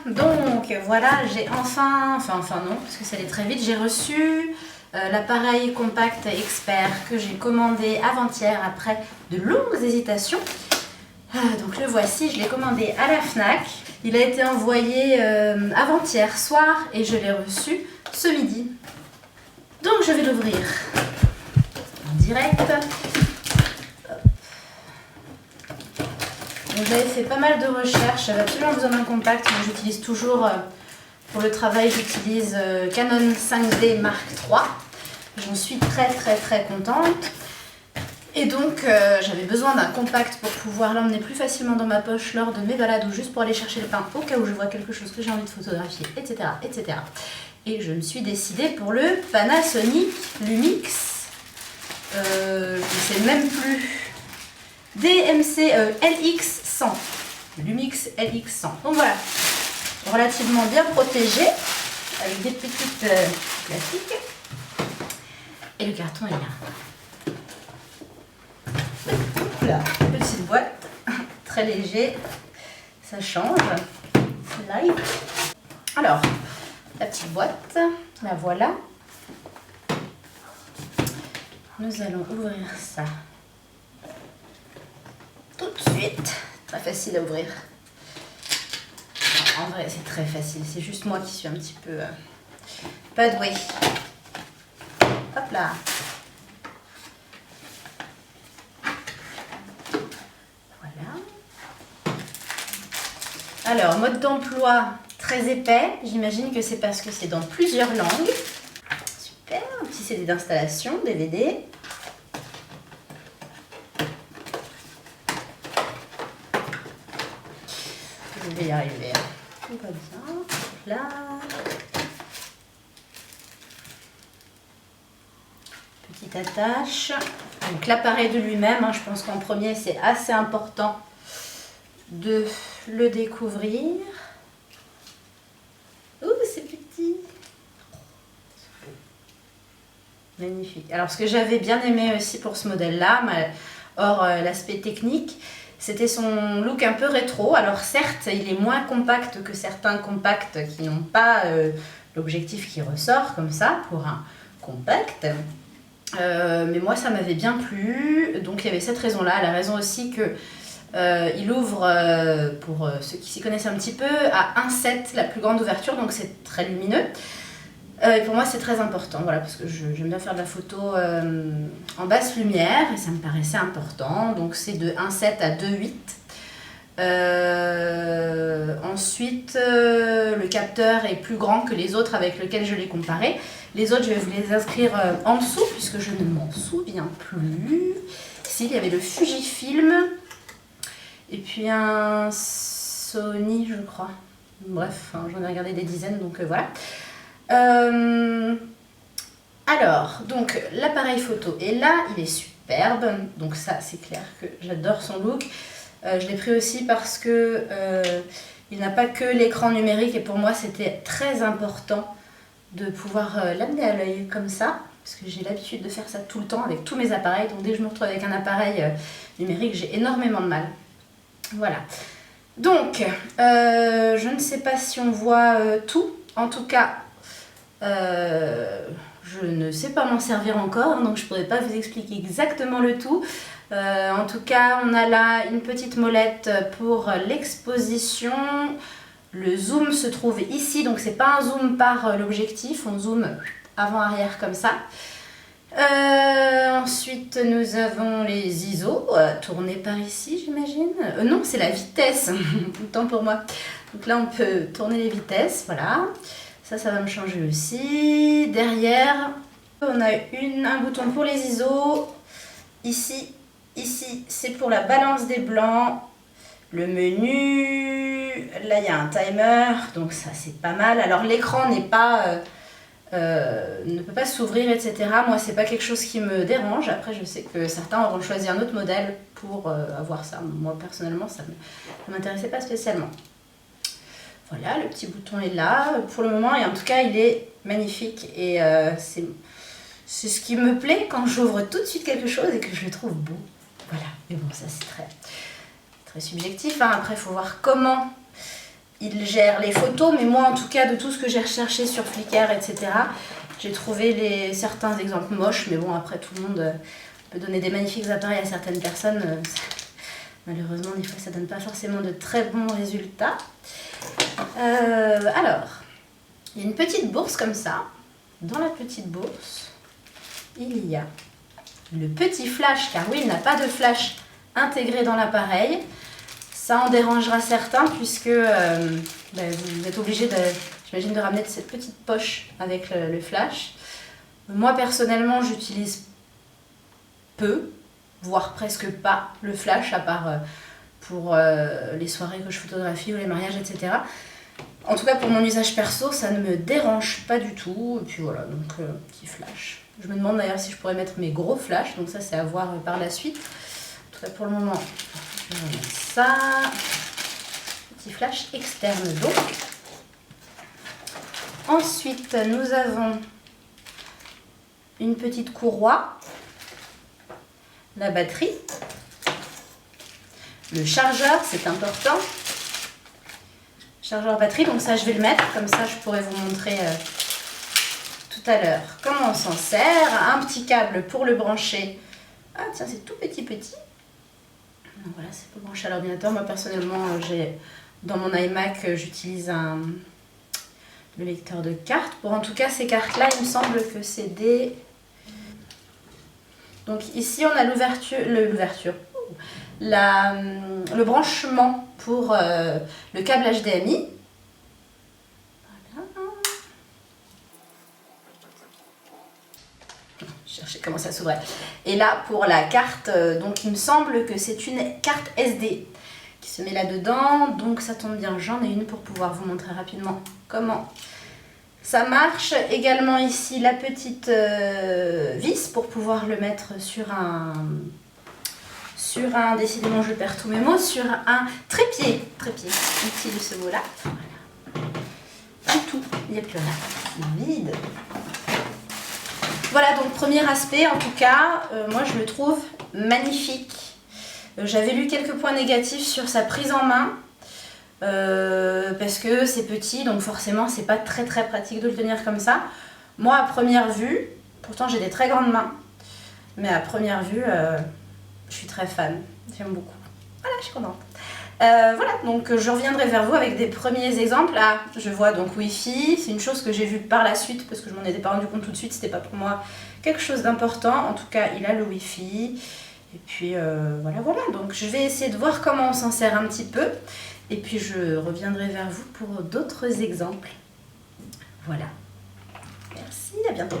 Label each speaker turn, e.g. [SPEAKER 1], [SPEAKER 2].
[SPEAKER 1] Donc voilà, j'ai enfin non, parce que ça allait très vite, j'ai reçu l'appareil compact expert que j'ai commandé avant-hier après de longues hésitations. Donc le voici, je l'ai commandé à la Fnac. Il a été envoyé avant-hier soir et je l'ai reçu ce midi. Donc je vais l'ouvrir en direct. J'avais fait pas mal de recherches, j'avais absolument besoin d'un compact, mais j'utilise toujours, pour le travail, j'utilise Canon 5D Mark III. J'en suis très contente. Et donc j'avais besoin d'un compact pour pouvoir l'emmener plus facilement dans ma poche lors de mes balades ou juste pour aller chercher le pain au cas où je vois quelque chose que j'ai envie de photographier, etc. etc. Et je me suis décidée pour le Panasonic Lumix, je ne sais même plus, DMC LX100, Lumix LX100. Donc voilà, relativement bien protégé, avec des petites plastiques. Et le carton est là. Là, petite boîte, très léger, ça change, light. Alors, la petite boîte, la voilà. Nous allons ouvrir ça tout de suite. Très facile à ouvrir. En vrai, c'est très facile, c'est juste moi qui suis un petit peu pas douée. Hop là. Alors, mode d'emploi très épais, j'imagine que c'est parce que c'est dans plusieurs langues. Super, un petit CD d'installation, DVD. Je vais y arriver. Tout va bien. Là. Petite attache. Donc l'appareil de lui-même, je pense qu'en premier c'est assez important de le découvrir. Ouh, c'est petit. Magnifique. Alors ce que j'avais bien aimé aussi pour ce modèle-là, hors l'aspect technique, c'était son look un peu rétro. Alors certes, il est moins compact que certains compacts qui n'ont pas l'objectif qui ressort comme ça pour un compact. Mais moi ça m'avait bien plu, donc il y avait cette raison-là, la raison aussi que il ouvre, pour ceux qui s'y connaissent un petit peu, à 1,7 la plus grande ouverture, donc c'est très lumineux. Et pour moi c'est très important, voilà, parce que j'aime bien faire de la photo en basse lumière et ça me paraissait important, donc c'est de 1,7 à 2,8. Ensuite, le capteur est plus grand que les autres avec lesquels je l'ai comparé. Les autres, je vais vous les inscrire en dessous puisque je ne m'en souviens plus. Ici, il y avait le Fujifilm et puis un Sony, je crois. Bref, j'en ai regardé des dizaines, donc voilà. Alors, donc l'appareil photo est là, il est superbe. Donc ça, c'est clair que j'adore son look. Je l'ai pris aussi parce que il n'a pas que l'écran numérique et pour moi c'était très important de pouvoir l'amener à l'œil comme ça, parce que j'ai l'habitude de faire ça tout le temps avec tous mes appareils, donc dès que je me retrouve avec un appareil numérique, j'ai énormément de mal. Voilà. Donc, je ne sais pas si on voit tout, en tout cas, je ne sais pas m'en servir encore, donc je ne pourrais pas vous expliquer exactement le tout. En tout cas, on a là une petite molette pour l'exposition. Le zoom se trouve ici, donc c'est pas un zoom par l'objectif, on zoome avant-arrière comme ça. Ensuite, nous avons les ISO, tournés par ici, j'imagine. Non, c'est la vitesse, tout le temps pour moi. Donc là, on peut tourner les vitesses, voilà. Ça va me changer aussi. Derrière, on a un bouton pour les ISO. Ici, c'est pour la balance des blancs. Le menu, là il y a un timer, donc ça c'est pas mal. Alors l'écran n'est pas, ne peut pas s'ouvrir, etc. Moi c'est pas quelque chose qui me dérange. Après je sais que certains auront choisi un autre modèle pour avoir ça. Moi personnellement ça ne m'intéressait pas spécialement. Voilà, le petit bouton est là pour le moment et en tout cas il est magnifique et c'est ce qui me plaît quand j'ouvre tout de suite quelque chose et que je le trouve beau. Voilà, mais bon ça c'est très subjectif, hein. Après il faut voir comment il gère les photos, mais moi en tout cas de tout ce que j'ai recherché sur Flickr, etc., j'ai trouvé certains exemples moches, mais bon après tout le monde peut donner des magnifiques appareils à certaines personnes. Malheureusement des fois ça donne pas forcément de très bons résultats. Alors, il y a une petite bourse comme ça. Dans la petite bourse, il y a le petit flash, car oui, il n'a pas de flash intégré dans l'appareil. Ça en dérangera certains puisque vous êtes obligé, j'imagine, de ramener cette petite poche avec le flash. Moi, personnellement, j'utilise peu, voire presque pas, le flash, à part pour les soirées que je photographie ou les mariages, etc. En tout cas, pour mon usage perso, ça ne me dérange pas du tout. Et puis voilà, donc petit flash. Je me demande d'ailleurs si je pourrais mettre mes gros flashs, donc ça c'est à voir par la suite. En tout cas, pour le moment, je vais mettre ça. Petit flash externe donc. Ensuite, nous avons une petite courroie, la batterie, le chargeur, c'est important. Chargeur batterie, donc ça je vais le mettre, comme ça je pourrai vous montrer tout à l'heure comment on s'en sert. Un petit câble pour le brancher. Ah tiens, c'est tout petit. Donc voilà, c'est pour brancher à l'ordinateur. Moi personnellement, dans mon iMac, j'utilise le lecteur de cartes. Pour en tout cas ces cartes-là, il me semble que c'est des... Donc ici on a le branchement pour le câble HDMI. Voilà. Je cherchais comment ça s'ouvrait. Et là pour la carte, donc il me semble que c'est une carte SD qui se met là-dedans. Donc ça tombe bien, j'en ai une pour pouvoir vous montrer rapidement comment ça marche. Également ici la petite vis pour pouvoir le mettre sur un, décidément je perds tous mes mots, sur un trépied, utile ce mot-là. Voilà. Tout, il n'y a plus rien, c'est vide. Voilà, donc premier aspect, en tout cas, moi je le trouve magnifique. J'avais lu quelques points négatifs sur sa prise en main. Parce que c'est petit, donc forcément c'est pas très pratique de le tenir comme ça. Moi à première vue, pourtant j'ai des très grandes mains, mais à première vue je suis très fan, j'aime beaucoup. Voilà, je suis contente. Voilà, donc je reviendrai vers vous avec des premiers exemples. Là je vois donc Wi-Fi, c'est une chose que j'ai vue par la suite parce que je m'en étais pas rendu compte tout de suite, c'était pas pour moi quelque chose d'important. En tout cas il a le Wi-Fi. Et puis voilà, donc je vais essayer de voir comment on s'en sert un petit peu. Et puis je reviendrai vers vous pour d'autres exemples. Voilà. Merci, à bientôt.